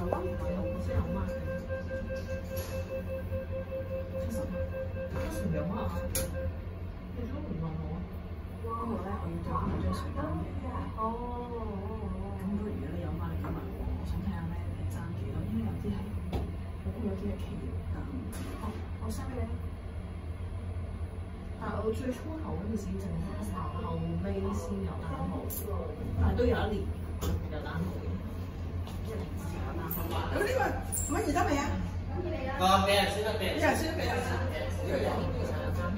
即係有孖嘅。70有孖啊？你做乜唔問我啊？不過咧，我要對翻嗰張水單嘅。咁如果你有孖，你問我，我想睇下咧你爭幾多，因為有啲係有啲係企業單。我 send 俾你。但係我最初頭嗰陣時淨係單號，後尾先有單號，但係都有一年有單號嘅，即係平時有單號。咁呢個乜嘢得未啊？個俾人先得俾人。一人先俾人。呢個有年其實有單號。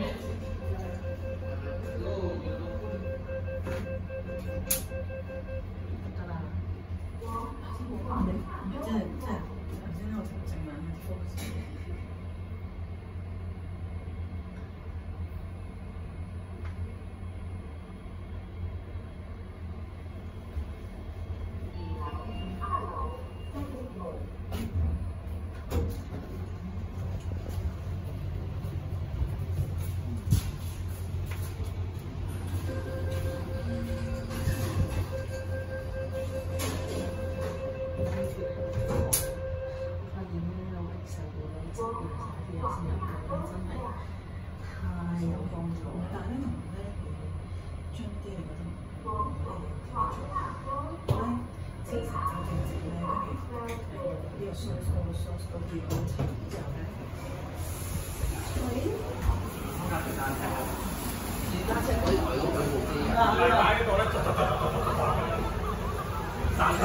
得啦。你真係頭先我同靜文嘅 focus。三十